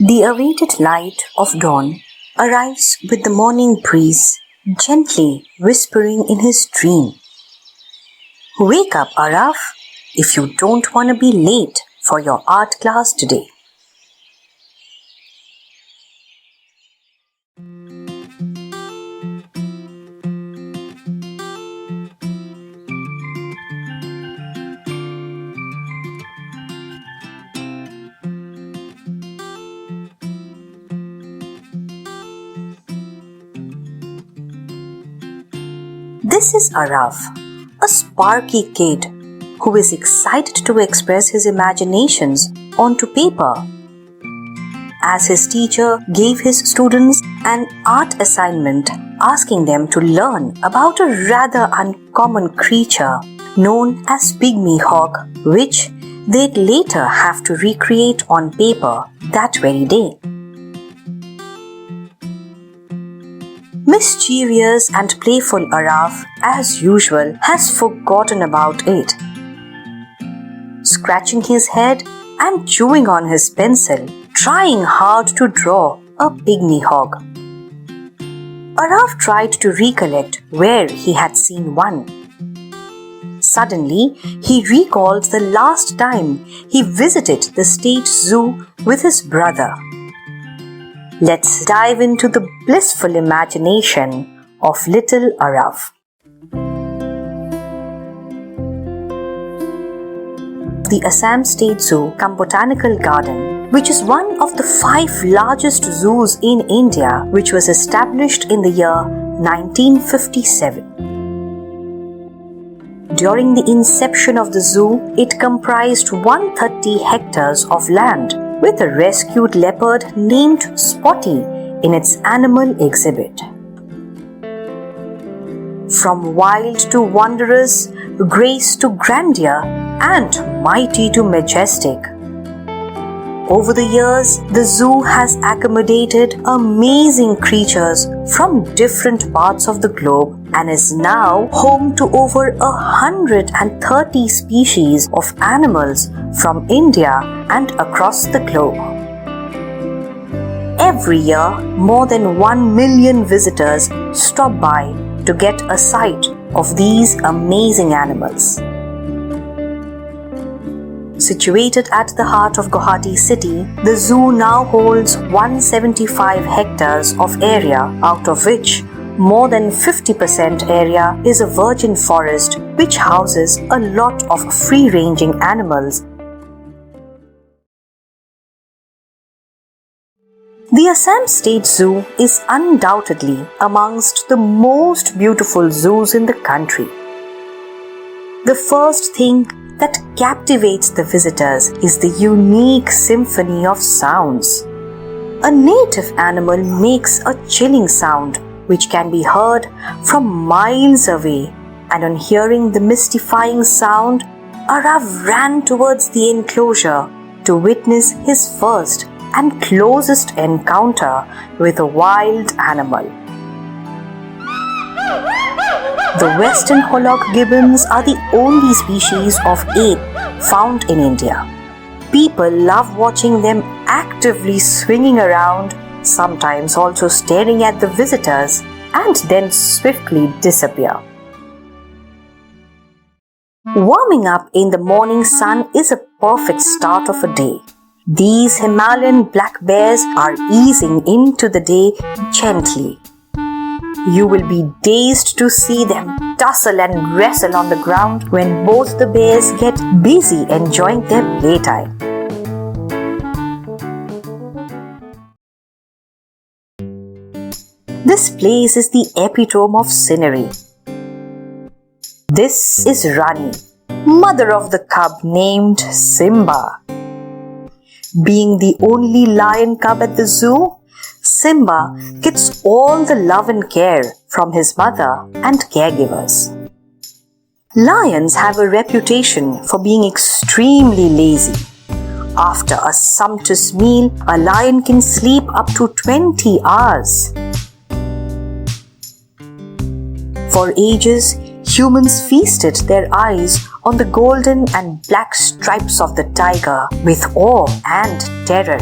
The awaited light of dawn arrives with the morning breeze, gently whispering in his dream. Wake up, Araf, if you don't want to be late for your art class today. This is Araf, a sparky kid who is excited to express his imaginations onto paper. As his teacher gave his students an art assignment asking them to learn about a rather uncommon creature known as pygmy hawk, which they'd later have to recreate on paper that very day. Mischievous and playful Araf, as usual, has forgotten about it. Scratching his head and chewing on his pencil, trying hard to draw a pygmy hawk. Araf tried to recollect where he had seen one. Suddenly, he recalled the last time he visited the State Zoo with his brother. Let's dive into the blissful imagination of little Araf. The Assam State Zoo Botanical Garden, which is one of the 5 largest zoos in India, which was established in the year 1957. During the inception of the zoo, it comprised 130 hectares of land with a rescued leopard named Spotty in its animal exhibit. From wild to wondrous, grace to grandeur, and mighty to majestic. Over the years, the zoo has accommodated amazing creatures from different parts of the globe and is now home to over 130 species of animals from India and across the globe. Every year, more than 1 million visitors stop by to get a sight of these amazing animals. Situated at the heart of Guwahati city, the zoo now holds 175 hectares of area, out of which more than 50% area is a virgin forest which houses a lot of free-ranging animals. The Assam State Zoo is undoubtedly amongst the most beautiful zoos in the country. The first thing that captivates the visitors is the unique symphony of sounds. A native animal makes a chilling sound which can be heard from miles away, and on hearing the mystifying sound, Araf ran towards the enclosure to witness his first and closest encounter with a wild animal. The western hollock gibbons are the only species of ape found in India. People love watching them actively swinging around, sometimes also staring at the visitors, and then swiftly disappear. Warming up in the morning sun is a perfect start of a day. These Himalayan black bears are easing into the day gently. You will be dazed to see them tussle and wrestle on the ground when both the bears get busy enjoying their playtime. This place is the epitome of scenery. This is Rani, mother of the cub named Simba. Being the only lion cub at the zoo, Simba gets all the love and care from his mother and caregivers. Lions have a reputation for being extremely lazy. After a sumptuous meal, a lion can sleep up to 20 hours. For ages, humans feasted their eyes on the golden and black stripes of the tiger with awe and terror.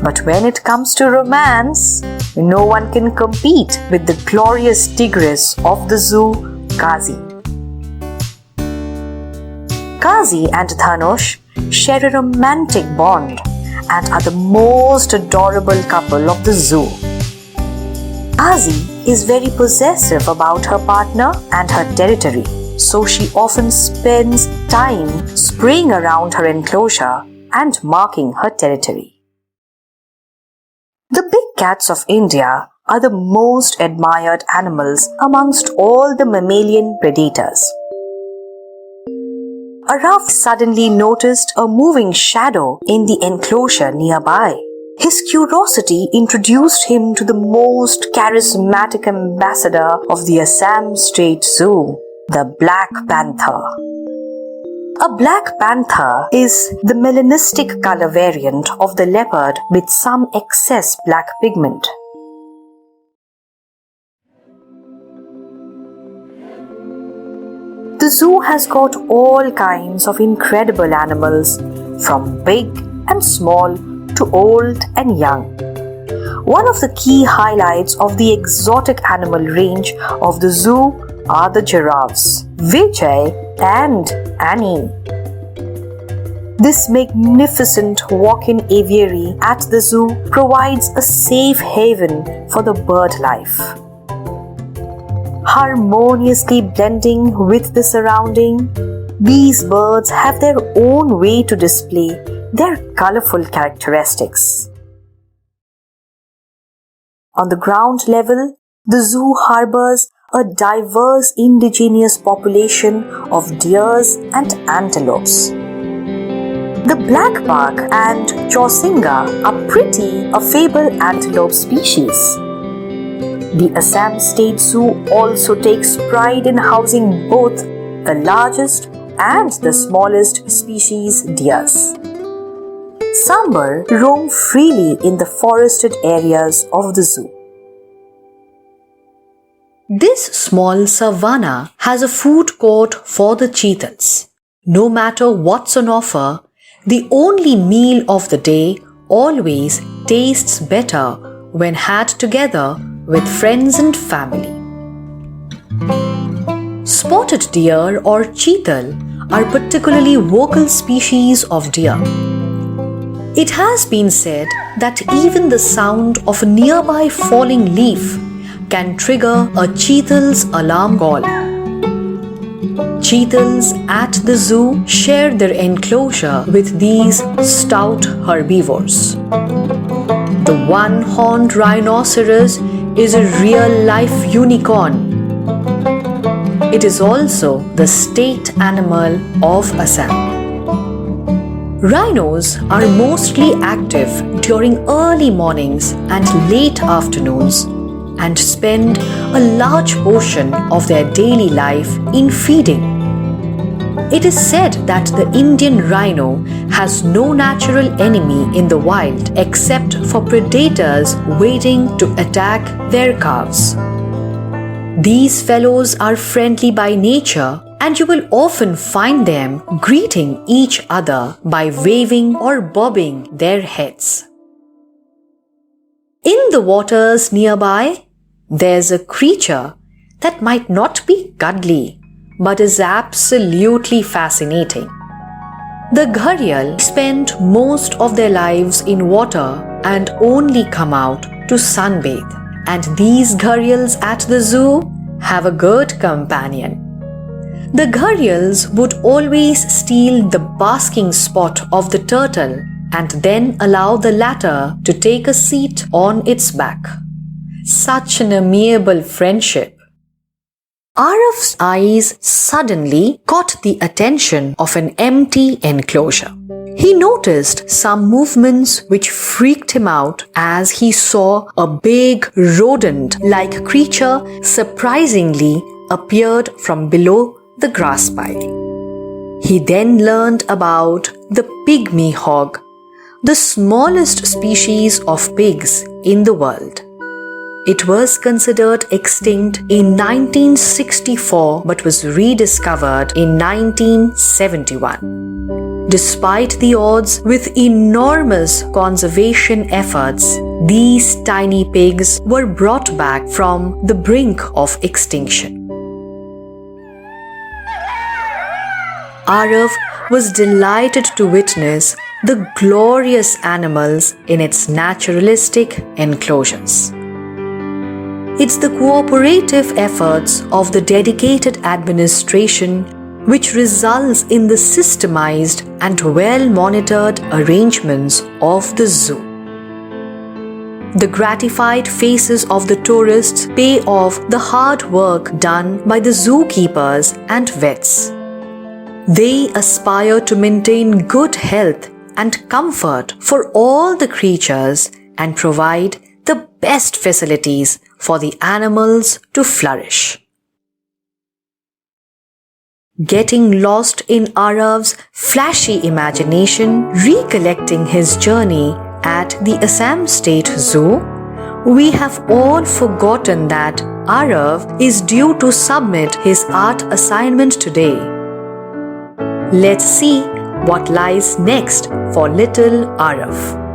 But when it comes to romance, no one can compete with the glorious tigress of the zoo, Kazi. Kazi and Dhanush share a romantic bond and are the most adorable couple of the zoo. Kazi is very possessive about her partner and her territory, so she often spends time spraying around her enclosure and marking her territory. The big cats of India are the most admired animals amongst all the mammalian predators. A raft suddenly noticed a moving shadow in the enclosure nearby. His curiosity introduced him to the most charismatic ambassador of the Assam State Zoo, the Black Panther. A black panther is the melanistic color variant of the leopard with some excess black pigment. The zoo has got all kinds of incredible animals, from big and small to old and young. One of the key highlights of the exotic animal range of the zoo are the giraffes, Vijay and Annie. This magnificent walk-in aviary at the zoo provides a safe haven for the bird life. Harmoniously blending with the surrounding, these birds have their own way to display their colorful characteristics. On the ground level, the zoo harbors a diverse indigenous population of deers and antelopes. The blackbuck and chausinga are pretty affable antelope species. The Assam State Zoo also takes pride in housing both the largest and the smallest species deers. Sambar roam freely in the forested areas of the zoo. This small savanna has a food court for the cheetahs. No matter what's on offer, the only meal of the day always tastes better when had together with friends and family. Spotted deer or cheetal are particularly vocal species of deer. It has been said that even the sound of a nearby falling leaf can trigger a cheetal's alarm call. Cheetals at the zoo share their enclosure with these stout herbivores. The one-horned rhinoceros is a real-life unicorn. It is also the state animal of Assam. Rhinos are mostly active during early mornings and late afternoons and spend a large portion of their daily life in feeding. It is said that the Indian rhino has no natural enemy in the wild except for predators waiting to attack their calves. These fellows are friendly by nature, and you will often find them greeting each other by waving or bobbing their heads. In the waters nearby, there's a creature that might not be cuddly, but is absolutely fascinating. The gharial spend most of their lives in water and only come out to sunbathe. And these gharials at the zoo have a good companion. The gharials would always steal the basking spot of the turtle and then allow the latter to take a seat on its back. Such an amiable friendship. Araf's eyes suddenly caught the attention of an empty enclosure. He noticed some movements which freaked him out as he saw a big rodent-like creature surprisingly appeared from below the grass pile. He then learned about the pygmy hog, the smallest species of pigs in the world. It was considered extinct in 1964 but was rediscovered in 1971. Despite the odds with enormous conservation efforts, these tiny pigs were brought back from the brink of extinction. Arav was delighted to witness the glorious animals in its naturalistic enclosures. It's the cooperative efforts of the dedicated administration which results in the systemized and well-monitored arrangements of the zoo. The gratified faces of the tourists pay off the hard work done by the zookeepers and vets. They aspire to maintain good health and comfort for all the creatures and provide the best facilities for the animals to flourish. Getting lost in Arav's flashy imagination, recollecting his journey at the Assam State Zoo, we have all forgotten that Arav is due to submit his art assignment today. Let's see what lies next for little Arav.